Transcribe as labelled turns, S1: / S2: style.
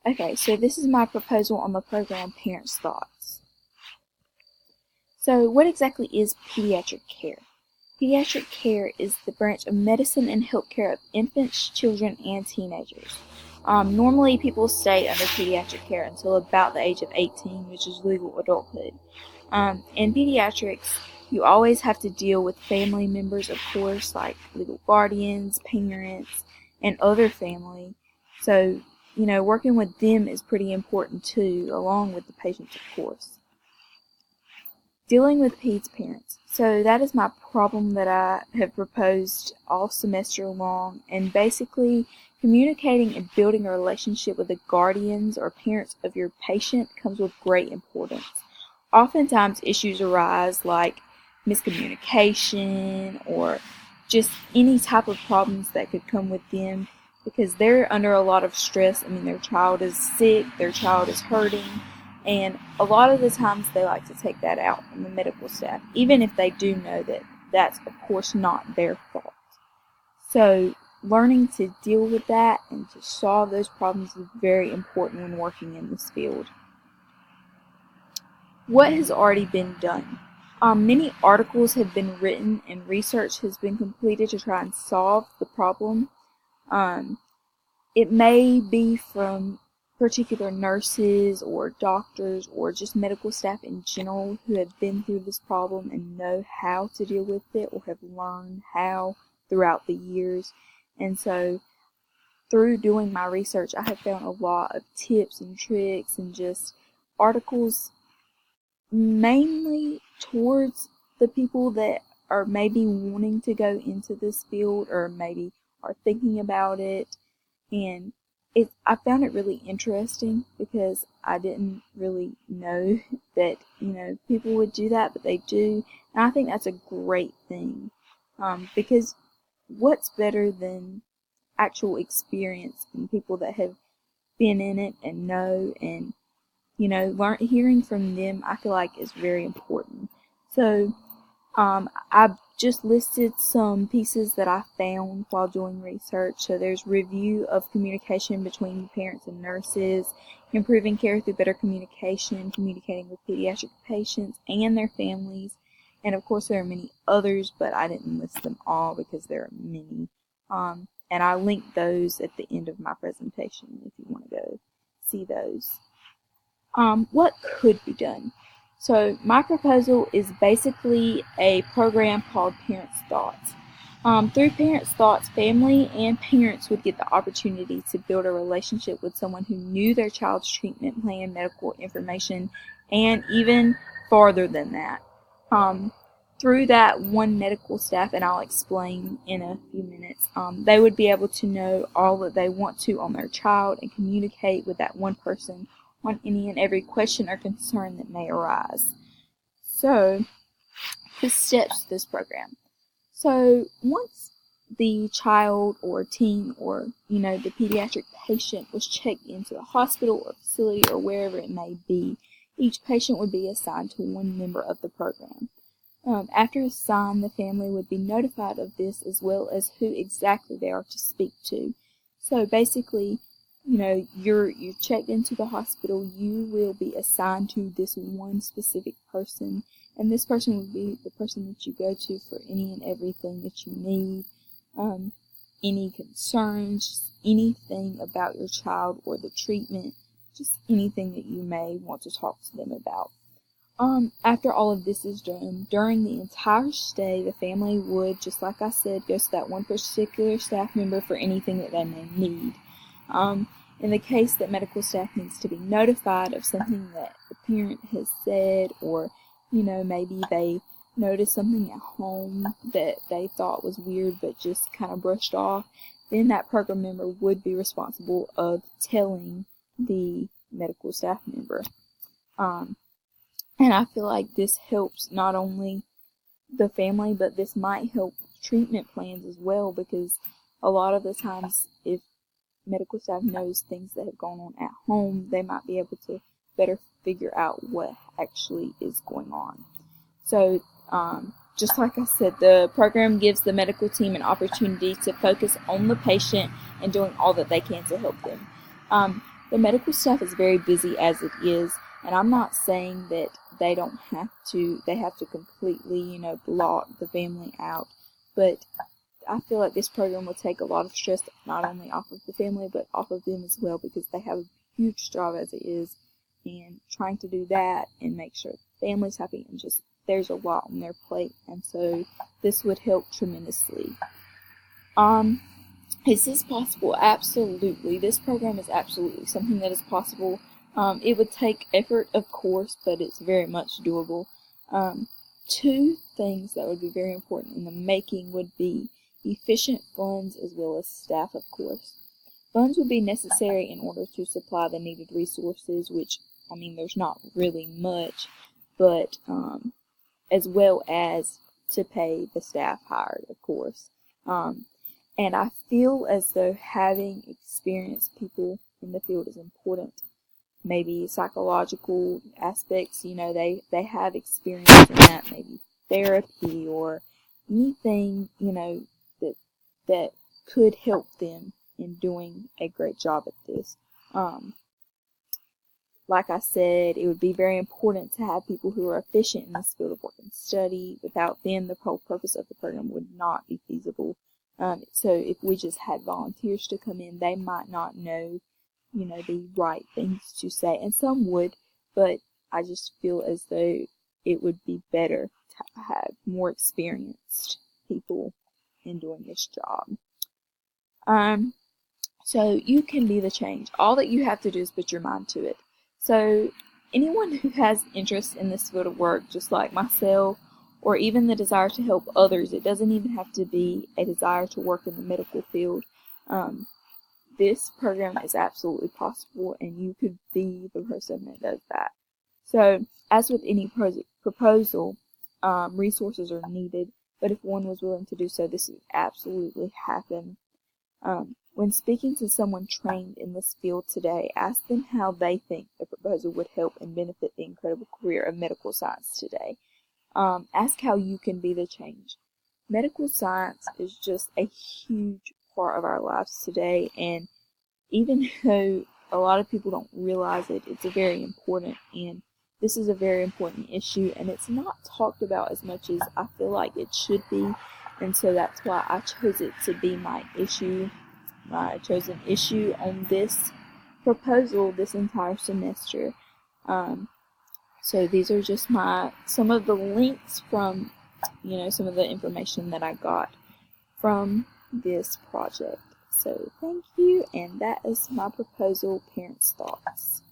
S1: Okay, so this is my proposal on the program Parents' Thoughts. So what exactly is pediatric care? Pediatric care is the branch of medicine and health care of infants, children, and teenagers. Normally, people stay under pediatric care until about the age of 18, which is legal adulthood. In pediatrics, you always have to deal with family members, of course, like legal guardians, parents, and other family. So, working with them is pretty important too, along with the patients, of course. Dealing with peds parents. So that is my problem that I have proposed all semester long, and basically communicating and building a relationship with the guardians or parents of your patient comes with great importance. Oftentimes issues arise like miscommunication or just any type of problems that could come with them because they're under a lot of stress. I mean, their child is sick, their child is hurting, and a lot of the times they like to take that out on the medical staff, even if they do know that that's, of course, not their fault. So learning to deal with that and to solve those problems is very important when working in this field. What has already been done? Many articles have been written and research has been completed to try and solve the problem. It may be from particular nurses or doctors or just medical staff in general who have been through this problem and know how to deal with it or have learned how throughout the years. And so through doing my research, I have found a lot of tips and tricks and just articles mainly towards the people that are maybe wanting to go into this field or maybe are thinking about it. And I found it really interesting because I didn't really know that, people would do that, but they do. And I think that's a great thing because what's better than actual experience and people that have been in it and know and, hearing from them, I feel like is very important. So I've just listed some pieces that I found while doing research. So there's review of communication between parents and nurses, improving care through better communication, communicating with pediatric patients and their families, and of course there are many others, but I didn't list them all because there are many. And I linked those at the end of my presentation if you want to go see those. What could be done? So my proposal is basically a program called Parents' Thoughts. Through Parents' Thoughts, family and parents would get the opportunity to build a relationship with someone who knew their child's treatment plan, medical information, and even farther than that. Through that one medical staff, and I'll explain in a few minutes, they would be able to know all that they want to on their child and communicate with that one person on any and every question or concern that may arise. So, the steps to this program. So, once the child or teen or, the pediatric patient was checked into the hospital or facility or wherever it may be, each patient would be assigned to one member of the program. After assigned, the family would be notified of this as well as who exactly they are to speak to. So basically, you're checked into the hospital, you will be assigned to this one specific person, and this person will be the person that you go to for any and everything that you need, any concerns, anything about your child or the treatment, just anything that you may want to talk to them about. After all of this is done, during the entire stay, the family would, just like I said, go to that one particular staff member for anything that they may need. In the case that medical staff needs to be notified of something that the parent has said, or, maybe they noticed something at home that they thought was weird but just kind of brushed off, then that program member would be responsible of telling the medical staff member. And I feel like this helps not only the family, but this might help treatment plans as well, because a lot of the times if medical staff knows things that have gone on at home, they might be able to better figure out what actually is going on. So, just like I said, the program gives the medical team an opportunity to focus on the patient and doing all that they can to help them. the medical staff is very busy as it is, and I'm not saying that they have to completely, block the family out, but I feel like this program will take a lot of stress not only off of the family, but off of them as well, because they have a huge job as it is, and trying to do that and make sure the family's happy, and just there's a lot on their plate, and so this would help tremendously. Is this possible? Absolutely. This program is absolutely something that is possible. It would take effort, of course, but it's very much doable. Two things that would be very important in the making would be efficient funds as well as staff, of course. Funds would be necessary in order to supply the needed resources, which, there's not really much, but as well as to pay the staff hired, of course. And I feel as though having experienced people in the field is important. Maybe psychological aspects, they have experience in that, maybe therapy or anything, that could help them in doing a great job at this. Like I said, it would be very important to have people who are efficient in this field of work and study. Without them, the whole purpose of the program would not be feasible. So if we just had volunteers to come in, they might not know, the right things to say. And some would, but I just feel as though it would be better to have more experienced people in doing this job. So you can be the change. All that you have to do is put your mind to it. So anyone who has interest in this field of work, just like myself, or even the desire to help others, it doesn't even have to be a desire to work in the medical field. This program is absolutely possible, and you could be the person that does that. So, as with any proposal, resources are needed, but if one was willing to do so, this would absolutely happen. When speaking to someone trained in this field today, ask them how they think the proposal would help and benefit the incredible career of medical science today. Ask how you can be the change. Medical science is just a huge part of our lives today, and even though a lot of people don't realize it, it's a very important, and this is a very important issue, and it's not talked about as much as I feel like it should be, and so that's why I chose it to be my chosen issue on this proposal this entire semester. So these are just some of the links from, some of the information that I got from this project. So thank you, and that is my proposal, Parents' Thoughts.